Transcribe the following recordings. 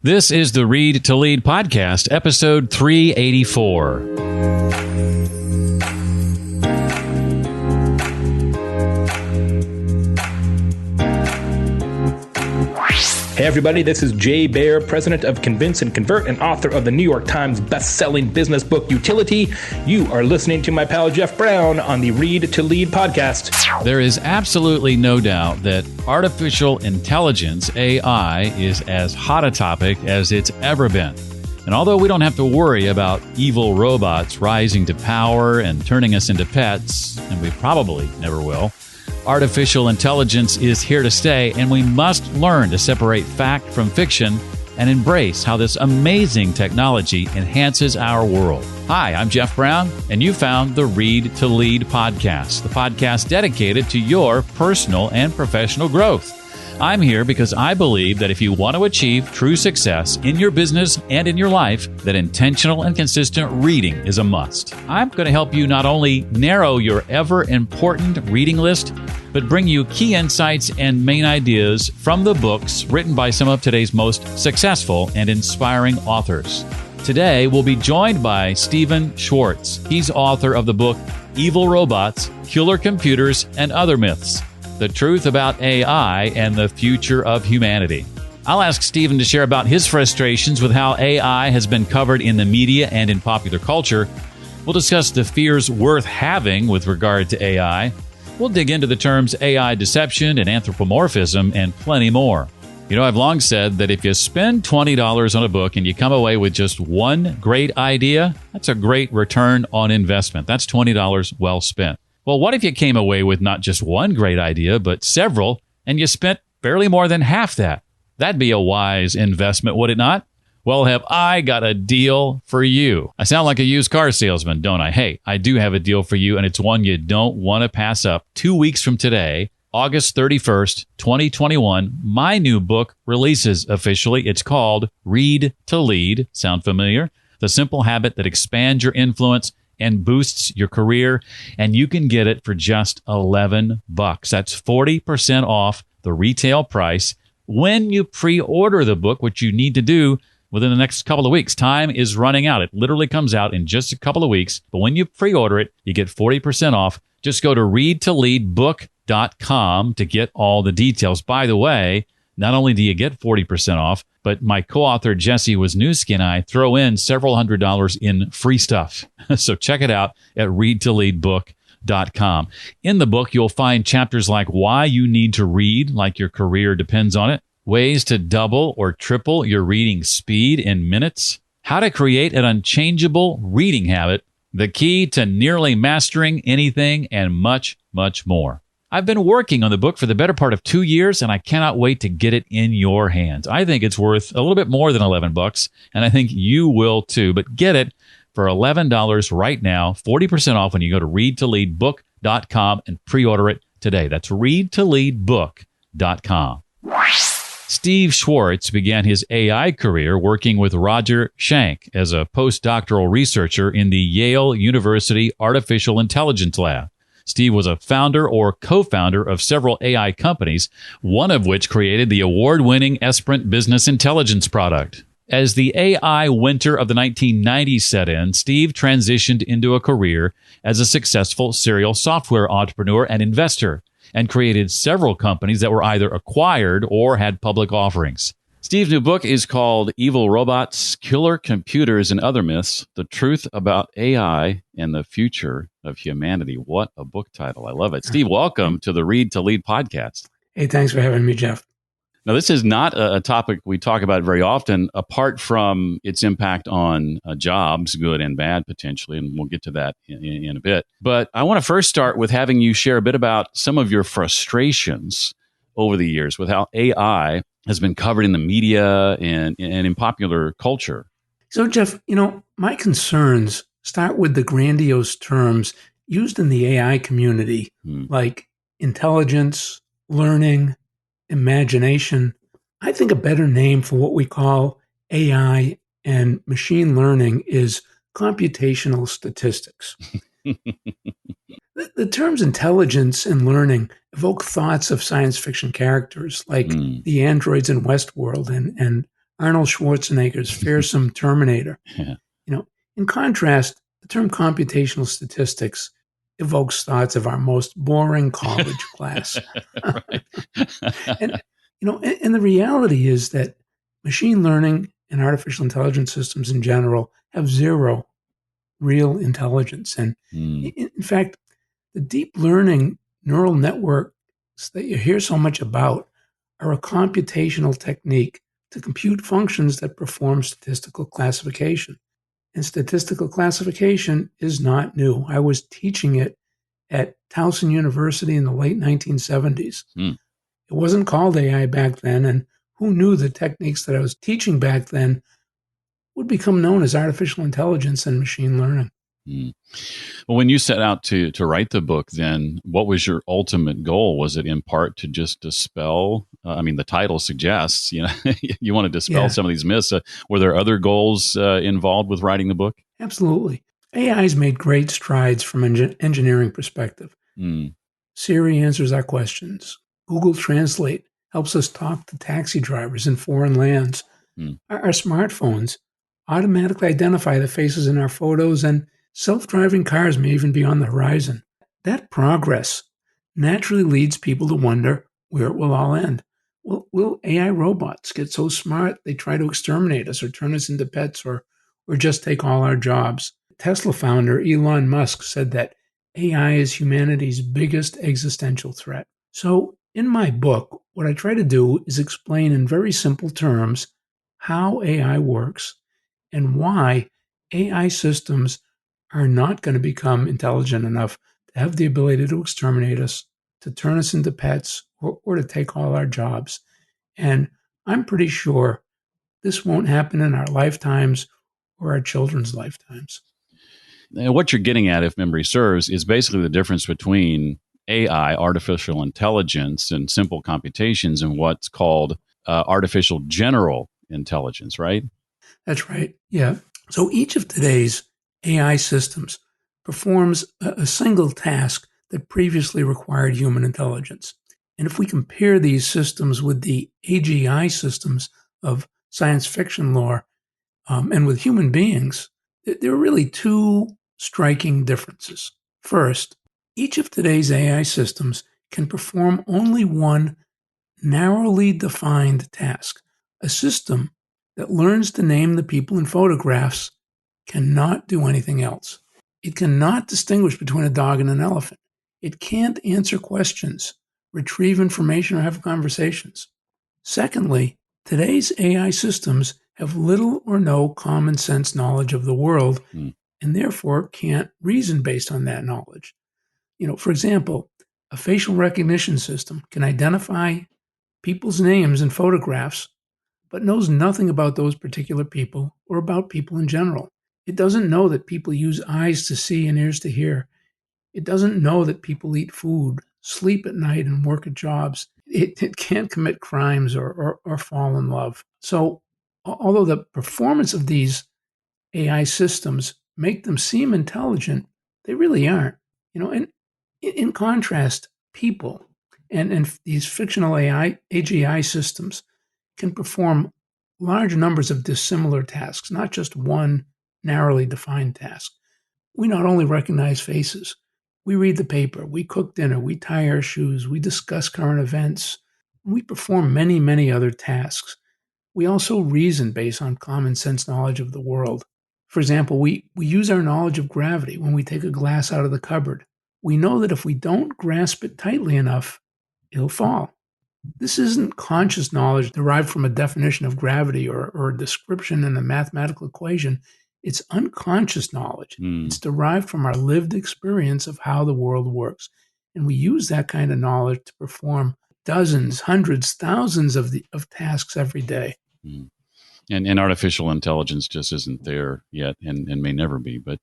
This is the Read to Lead podcast, episode 384. Hey everybody, this is Jay Baer, president of Convince and Convert and author of the New York Times best-selling business book Utility. You are listening to my pal Jeff Brown on the Read to Lead podcast. There is absolutely no doubt that artificial intelligence, AI, is as hot a topic as it's ever been. And although we don't have to worry about evil robots rising to power and turning us into pets, and we probably never will, artificial intelligence is here to stay, and we must learn to separate fact from fiction and embrace how this amazing technology enhances our world. Hi, I'm Jeff Brown, and you found the Read to Lead podcast, the podcast dedicated to your personal and professional growth. I'm here because I believe that if you want to achieve true success in your business and in your life, that intentional and consistent reading is a must. I'm going to help you not only narrow your ever-important reading list, but bring you key insights and main ideas from the books written by some of today's most successful and inspiring authors. Today, we'll be joined by Stephen Shwartz. He's author of the book Evil Robots, Killer Computers, and Other Myths: The Truth About AI and the Future of Humanity. I'll ask Stephen to share about his frustrations with how AI has been covered in the media and in popular culture. We'll discuss the fears worth having with regard to AI. We'll dig into the terms AI deception and anthropomorphism and plenty more. You know, I've long said that if you spend $20 on a book and you come away with just one great idea, that's a great return on investment. That's $20 well spent. Well, what if you came away with not just one great idea, but several, and you spent barely more than half that? That'd be a wise investment, would it not? Well, have I got a deal for you? I sound like a used car salesman, don't I? Hey, I do have a deal for you, and it's one you don't want to pass up. 2 weeks from today, August 31st, 2021, my new book releases officially. It's called Read to Lead. Sound familiar? The simple habit that expands your influence and boosts your career, and you can get it for just $11. That's 40% off the retail price when you pre-order the book, which you need to do within the next couple of weeks. Time is running out. It literally comes out in just a couple of weeks, but when you pre-order it, you get 40% off. Just go to readtoleadbook.com to get all the details. By the way, not only do you get 40% off, but my co-author Jesse Wisniewski and I throw in several $100s in free stuff. So check it out at readtoleadbook.com. In the book, you'll find chapters like why you need to read like your career depends on it, ways to double or triple your reading speed in minutes, how to create an unchangeable reading habit, the key to nearly mastering anything, and much, much more. I've been working on the book for the better part of 2 years, and I cannot wait to get it in your hands. I think it's worth a little bit more than $11, and I think you will too. But get it for $11 right now, 40% off when you go to readtoleadbook.com and pre-order it today. That's readtoleadbook.com. Steve Shwartz began his AI career working with Roger Schank as a postdoctoral researcher in the Yale University Artificial Intelligence Lab. Steve was a founder or co-founder of several AI companies, one of which created the award-winning Esperant Business Intelligence product. As the AI winter of the 1990s set in, Steve transitioned into a career as a successful serial software entrepreneur and investor, and created several companies that were either acquired or had public offerings. Steve's new book is called Evil Robots, Killer Computers, and Other Myths: The Truth About AI and the Future of Humanity. What a book title. I love it. Steve, welcome to the Read to Lead podcast. Hey, thanks for having me, Jeff. Now, this is not a topic we talk about very often, apart from its impact on jobs, good and bad, potentially, and we'll get to that in a bit. But I want to first start with having you share a bit about some of your frustrations over the years with how AI has been covered in the media and in popular culture. So, Jeff, my concerns start with the grandiose terms used in the AI community, like intelligence, learning, imagination. I think a better name for what we call AI and machine learning is computational statistics. The terms intelligence and learning evoke thoughts of science fiction characters like the androids in Westworld and Arnold Schwarzenegger's fearsome Terminator. Yeah. In contrast, the term computational statistics evokes thoughts of our most boring college class. Right. And and the reality is that machine learning and artificial intelligence systems in general have zero real intelligence. And Hmm. in fact, the deep learning neural networks that you hear so much about are a computational technique to compute functions that perform statistical classification. And statistical classification is not new. I was teaching it at Towson University in the late 1970s. Hmm. It wasn't called AI back then, and who knew the techniques that I was teaching back then would become known as artificial intelligence and machine learning. Hmm. Well, when you set out to write the book, then what was your ultimate goal? Was it in part to just dispel? I mean, the title suggests you want to dispel Yeah, some of these myths. Were there other goals involved with writing the book? absolutely. AI's made great strides from an engineering perspective. Hmm. Siri answers our questions. Google Translate helps us talk to taxi drivers in foreign lands. Hmm. Our smartphones automatically identify the faces in our photos, and self-driving cars may even be on the horizon. That progress naturally leads people to wonder where it will all end. Will AI robots get so smart they try to exterminate us or turn us into pets or just take all our jobs? Tesla founder Elon Musk said that AI is humanity's biggest existential threat. So, in my book, what I try to do is explain in very simple terms how AI works and why AI systems are not going to become intelligent enough to have the ability to exterminate us, to turn us into pets, or to take all our jobs. And I'm pretty sure this won't happen in our lifetimes or our children's lifetimes. And what you're getting at, if memory serves, is basically the difference between AI, artificial intelligence, and simple computations, and what's called artificial general intelligence, right? That's right. Yeah. So each of today's AI systems performs a single task that previously required human intelligence. And if we compare these systems with the AGI systems of science fiction lore and with human beings, there are really two striking differences. First, each of today's AI systems can perform only one narrowly defined task. A system that learns to name the people in photographs cannot do anything else. It cannot distinguish between a dog and an elephant. It can't answer questions, retrieve information, or have conversations. Secondly, today's AI systems have little or no common sense knowledge of the world Hmm. and therefore can't reason based on that knowledge. For example, a facial recognition system can identify people's names and photographs, but knows nothing about those particular people or about people in general. It doesn't know that people use eyes to see and ears to hear. It doesn't know that people eat food, sleep at night, and work at jobs. It can't commit crimes or fall in love. So, although the performance of these AI systems make them seem intelligent, they really aren't. And in contrast, people and these fictional AGI systems can perform large numbers of dissimilar tasks, not just one narrowly defined task. We not only recognize faces, we read the paper, we cook dinner, we tie our shoes, we discuss current events, we perform many, many other tasks. We also reason based on common sense knowledge of the world. For example, we use our knowledge of gravity when we take a glass out of the cupboard. We know that if we don't grasp it tightly enough, it'll fall. This isn't conscious knowledge derived from a definition of gravity or a description in a mathematical equation. It's unconscious knowledge. Hmm. It's derived from our lived experience of how the world works. And we use that kind of knowledge to perform dozens, hundreds, thousands of tasks every day. Hmm. And artificial intelligence just isn't there yet and may never be. But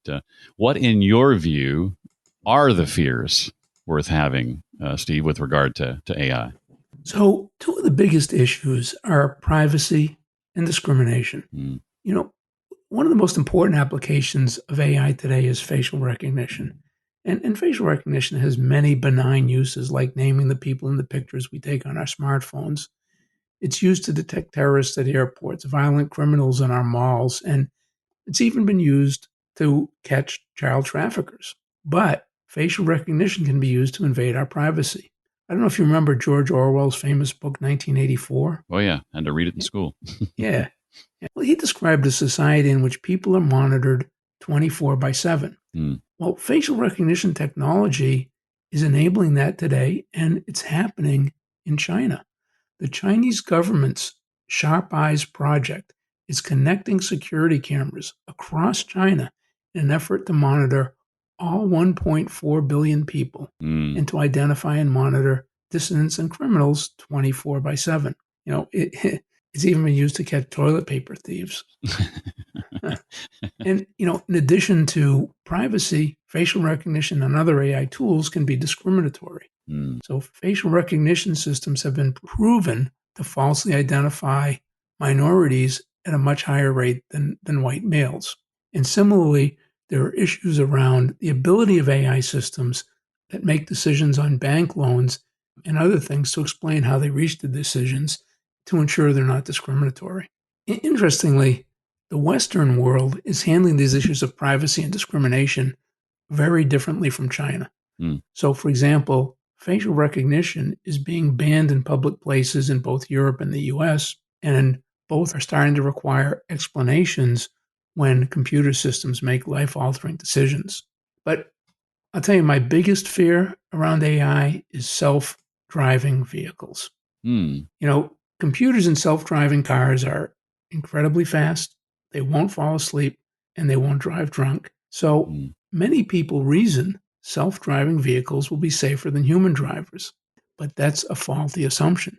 what, in your view, are the fears worth having, Steve, with regard to AI? So, two of the biggest issues are privacy and discrimination. Hmm. One of the most important applications of AI today is facial recognition. And facial recognition has many benign uses, like naming the people in the pictures we take on our smartphones. It's used to detect terrorists at airports, violent criminals in our malls, and it's even been used to catch child traffickers. But facial recognition can be used to invade our privacy. I don't know if you remember George Orwell's famous book, 1984. Oh, yeah. And to read it in school. Yeah. Well, he described a society in which people are monitored 24/7. Well, facial recognition technology is enabling that today, and it's happening in China. The Chinese government's Sharp Eyes project is connecting security cameras across China in an effort to monitor all 1.4 billion people and to identify and monitor dissidents and criminals 24/7. It's even been used to catch toilet paper thieves. And, in addition to privacy, facial recognition and other AI tools can be discriminatory. So facial recognition systems have been proven to falsely identify minorities at a much higher rate than white males. And similarly, there are issues around the ability of AI systems that make decisions on bank loans and other things to explain how they reach the decisions to ensure they're not discriminatory. Interestingly, the Western world is handling these issues of privacy and discrimination very differently from China. So, for example, facial recognition is being banned in public places in both Europe and the US, and both are starting to require explanations when computer systems make life-altering decisions. But I'll tell you, my biggest fear around AI is self-driving vehicles. Computers in self-driving cars are incredibly fast, they won't fall asleep, and they won't drive drunk. So many people reason self-driving vehicles will be safer than human drivers, but that's a faulty assumption.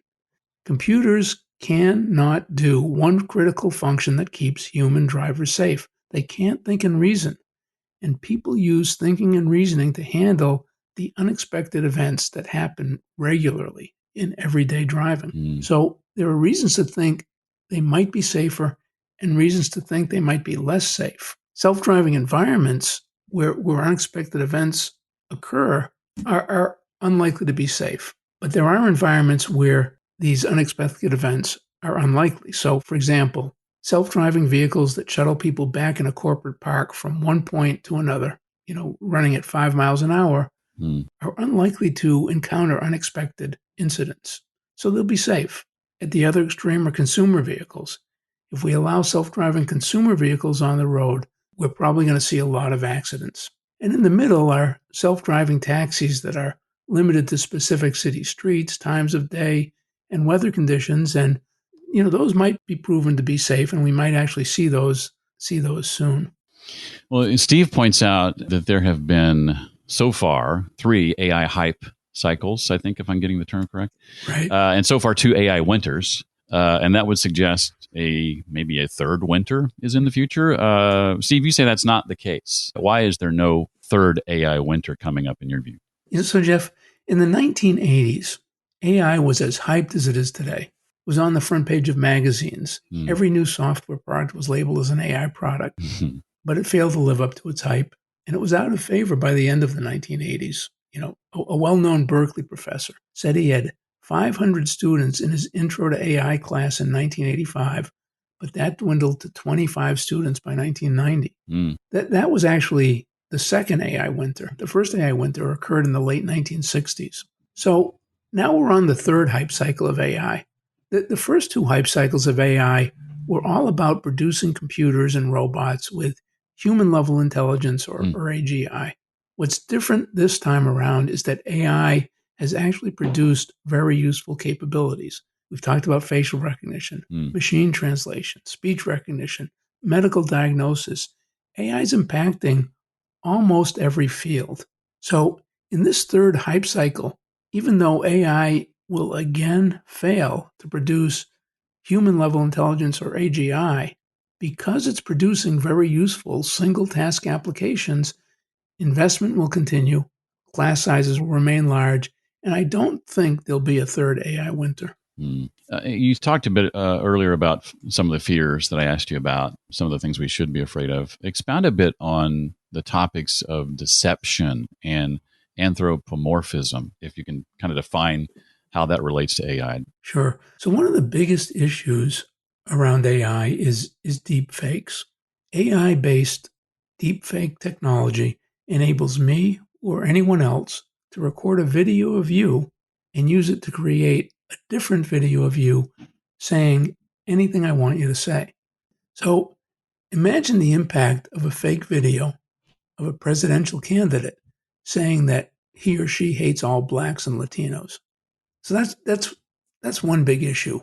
Computers cannot do one critical function that keeps human drivers safe. They can't think and reason, and people use thinking and reasoning to handle the unexpected events that happen regularly in everyday driving. So there are reasons to think they might be safer and reasons to think they might be less safe. Self-driving environments where unexpected events occur are unlikely to be safe. But there are environments where these unexpected events are unlikely. So, for example, self-driving vehicles that shuttle people back in a corporate park from one point to another, running at 5 miles an hour, are unlikely to encounter unexpected incidents. So they'll be safe. At the other extreme are consumer vehicles. If we allow self-driving consumer vehicles on the road, we're probably going to see a lot of accidents. And in the middle are self-driving taxis that are limited to specific city streets, times of day, and weather conditions. And, those might be proven to be safe, and we might actually see those soon. Well, Steve points out that there have been, so far, 3 AI hype cycles, I think, if I'm getting the term correct. Right. And so far, 2 AI winters. And that would suggest maybe a third winter is in the future. Steve, you say that's not the case. Why is there no third AI winter coming up in your view? So, Jeff, in the 1980s, AI was as hyped as it is today. It was on the front page of magazines. Every new software product was labeled as an AI product, but it failed to live up to its hype, and it was out of favor by the end of the 1980s. A well-known Berkeley professor said he had 500 students in his Intro to AI class in 1985, but that dwindled to 25 students by 1990. That was actually the second AI winter. The first AI winter occurred in the late 1960s. So now we're on the third hype cycle of AI. The first 2 hype cycles of AI were all about producing computers and robots with human-level intelligence or AGI. What's different this time around is that AI has actually produced very useful capabilities. We've talked about facial recognition, machine translation, speech recognition, medical diagnosis. AI is impacting almost every field. So in this third hype cycle, even though AI will again fail to produce human-level intelligence or AGI, because it's producing very useful single-task applications, investment will continue, class sizes will remain large, and I don't think there'll be a third AI winter. You talked a bit earlier about some of the fears that I asked you about, some of the things we should be afraid of. Expound a bit on the topics of deception and anthropomorphism, if you can kind of define how that relates to AI. Sure. So one of the biggest issues around AI is deep fakes. AI-based deepfake technology enables me or anyone else to record a video of you and use it to create a different video of you saying anything I want you to say. So imagine the impact of a fake video of a presidential candidate saying that he or she hates all blacks and Latinos. So that's one big issue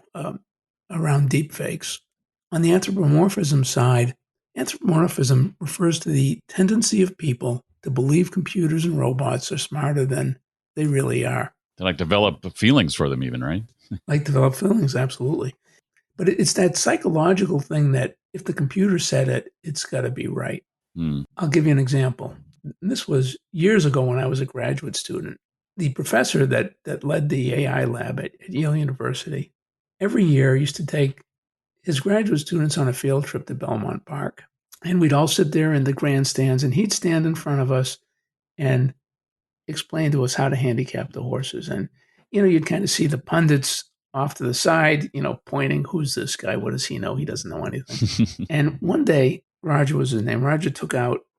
around deepfakes. On the anthropomorphism side, anthropomorphism refers to the tendency of people to believe computers and robots are smarter than they really are. They like develop feelings for them even, right? Like develop feelings, absolutely. But it's that psychological thing that if the computer said it, it's got to be right. I'll give you an example. This was years ago when I was a graduate student. The professor that led the AI lab at Yale University every year used to take his graduate students on a field trip to Belmont Park. And we'd all sit there in the grandstands, and he'd stand in front of us and explain to us how to handicap the horses. And, you'd kind of see the pundits off to the side, pointing, who's this guy? What does he know? He doesn't know anything. And one day, Roger was his name. Roger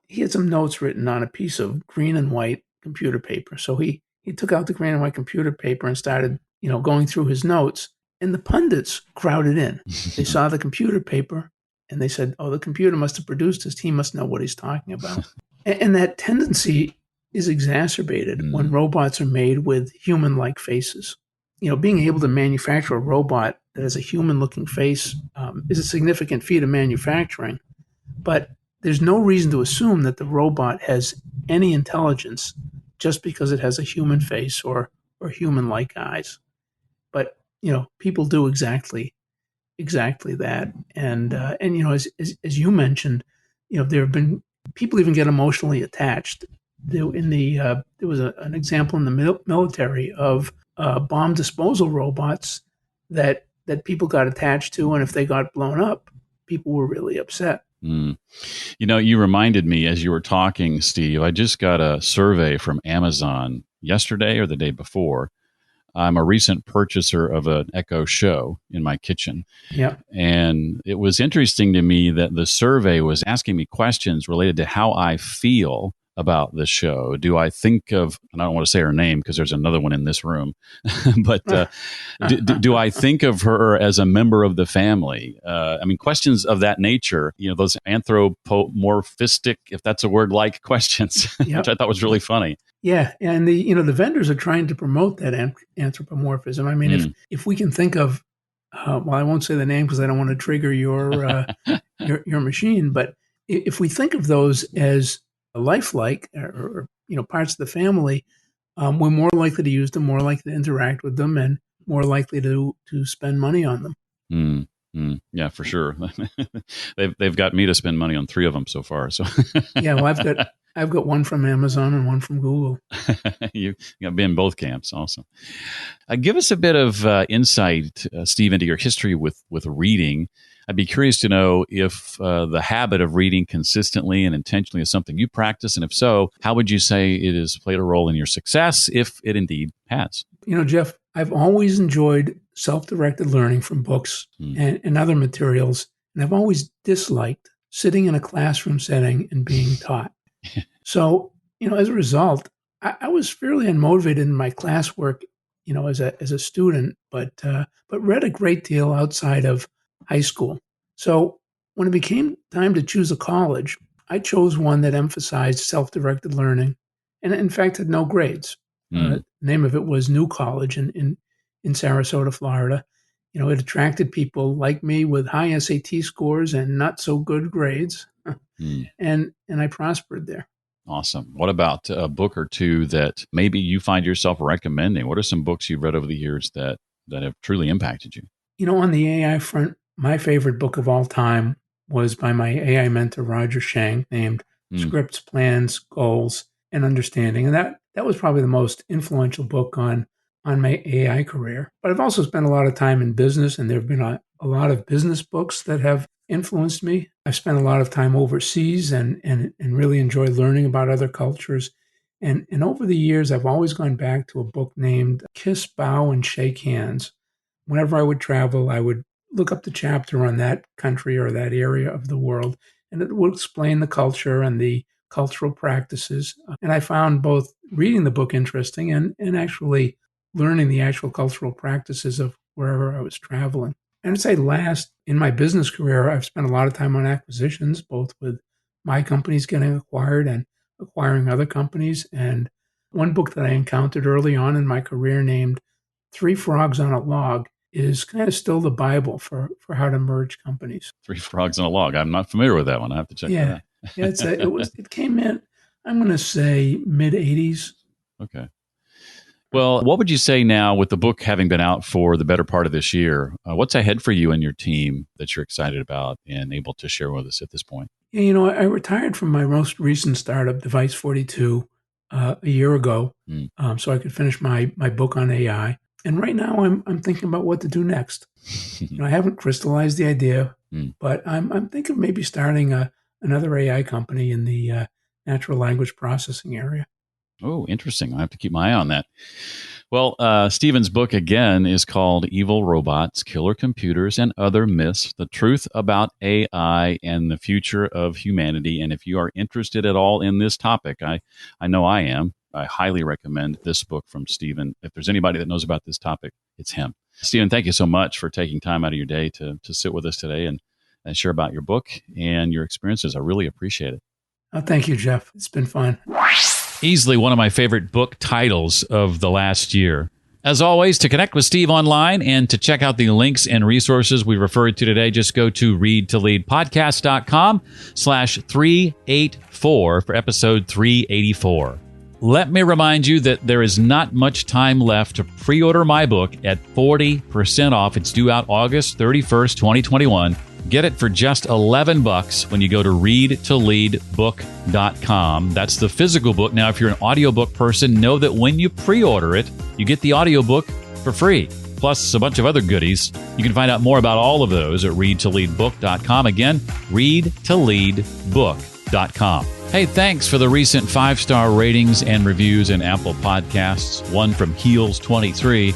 he had some notes written on a piece of green and white computer paper. So he took out the green and white computer paper and started, going through his notes. And the pundits crowded in. They saw the computer paper and they said, oh, the computer must have produced this. He must know what he's talking about. And that tendency is exacerbated when robots are made with human-like faces. Being able to manufacture a robot that has a human-looking face is a significant feat of manufacturing. But there's no reason to assume that the robot has any intelligence just because it has a human face or human-like eyes. But people do exactly that, and as you mentioned, there have been people even get emotionally attached. There was an example in the military of bomb disposal robots that people got attached to, and if they got blown up, people were really upset. You reminded me as you were talking, Steve. I just got a survey from Amazon yesterday or the day before. I'm a recent purchaser of an Echo Show in my kitchen. Yeah. And it was interesting to me that the survey was asking me questions related to how I feel about the show. Do I think of, and I don't want to say her name because there's another one in this room, but do I think of her as a member of the family? Questions of that nature, those anthropomorphistic, if that's a word, like questions, which I thought was really funny. Yeah, and the vendors are trying to promote that anthropomorphism. If we can think of, well, I won't say the name because I don't want to trigger your machine, but if we think of those as lifelike or parts of the family, we're more likely to use them, more likely to interact with them, and more likely to spend money on them. Yeah, for sure. They've got me to spend money on 3 of them so far. So yeah, well, I've got one from Amazon and one from Google. You got to be in both camps. Awesome. Give us a bit of insight, Steve, into your history with reading. I'd be curious to know if the habit of reading consistently and intentionally is something you practice, and if so, how would you say it has played a role in your success, if it indeed has? Jeff, I've always enjoyed self-directed learning from books and other materials, and I've always disliked sitting in a classroom setting and being taught. So, as a result, I was fairly unmotivated in my classwork, as a student, but read a great deal outside of high school. So when it became time to choose a college, I chose one that emphasized self-directed learning and in fact had no grades. The name of it was New College in Sarasota, Florida. It attracted people like me with high SAT scores and not so good grades. And I prospered there. Awesome. What about a book or two that maybe you find yourself recommending? What are some books you've read over the years that have truly impacted you? On the AI front, my favorite book of all time was by my AI mentor, Roger Shang, named Scripts, Plans, Goals, and Understanding. And that was probably the most influential book on my AI career. But I've also spent a lot of time in business, and there have been a lot of business books that have influenced me. I've spent a lot of time overseas and really enjoy learning about other cultures. And over the years, I've always gone back to a book named Kiss, Bow, and Shake Hands. Whenever I would travel, I would look up the chapter on that country or that area of the world, and it would explain the culture and the cultural practices. And I found both reading the book interesting and actually learning the actual cultural practices of wherever I was traveling. And I'd say last, in my business career, I've spent a lot of time on acquisitions, both with my companies getting acquired and acquiring other companies. And one book that I encountered early on in my career named Three Frogs on a Log is kind of still the Bible for how to merge companies. Three Frogs on a Log. I'm not familiar with that one. I have to check that out. Yeah, it came in, I'm going to say mid-'80s. Okay. Well, what would you say now with the book having been out for the better part of this year? What's ahead for you and your team that you're excited about and able to share with us at this point? Yeah, I retired from my most recent startup, Device 42, a year ago, so I could finish my book on AI. And right now, I'm thinking about what to do next. I haven't crystallized the idea, but I'm thinking of maybe starting another AI company in the natural language processing area. Oh, interesting. I have to keep my eye on that. Well, Stephen's book, again, is called Evil Robots, Killer Computers, and Other Myths, The Truth About AI and the Future of Humanity. And if you are interested at all in this topic, I know I am. I highly recommend this book from Stephen. If there's anybody that knows about this topic, it's him. Stephen, thank you so much for taking time out of your day to sit with us today and share about your book and your experiences. I really appreciate it. Oh, thank you, Jeff. It's been fun. Easily one of my favorite book titles of the last year. As always, to connect with Steve online and to check out the links and resources we referred to today, just go to readtoleadpodcast.com/384 for episode 384. Let me remind you that there is not much time left to pre-order my book at 40% off. It's due out August 31st, 2021. Get it for just $11 when you go to readtoleadbook.com. That's the physical book. Now, if you're an audiobook person, know that when you pre-order it, you get the audiobook for free, plus a bunch of other goodies. You can find out more about all of those at readtoleadbook.com. Again, readtoleadbook.com. Hey, thanks for the recent 5-star ratings and reviews in Apple Podcasts. One from Heels23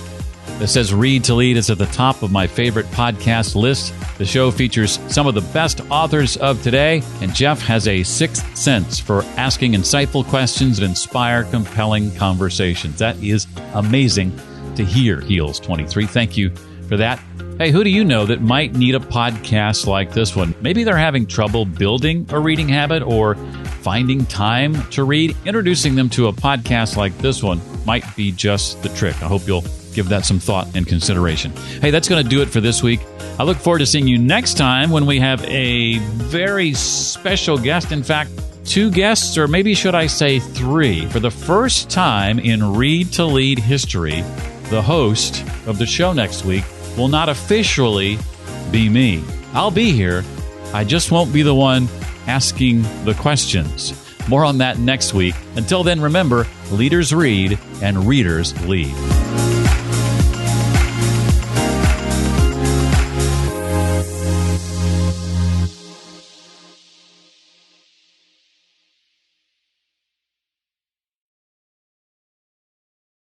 that says Read to Lead is at the top of my favorite podcast list. The show features some of the best authors of today, and Jeff has a sixth sense for asking insightful questions that inspire compelling conversations. That is amazing to hear, Heels23. Thank you for that. Hey, who do you know that might need a podcast like this one? Maybe they're having trouble building a reading habit or finding time to read. Introducing them to a podcast like this one might be just the trick. I hope you'll give that some thought and consideration. Hey, that's going to do it for this week. I look forward to seeing you next time when we have a very special guest. In fact, 2 guests, or maybe should I say 3. For the first time in Read to Lead history, the host of the show next week will not officially be me. I'll be here. I just won't be the one asking the questions. More on that next week. Until then, remember, leaders read and readers lead.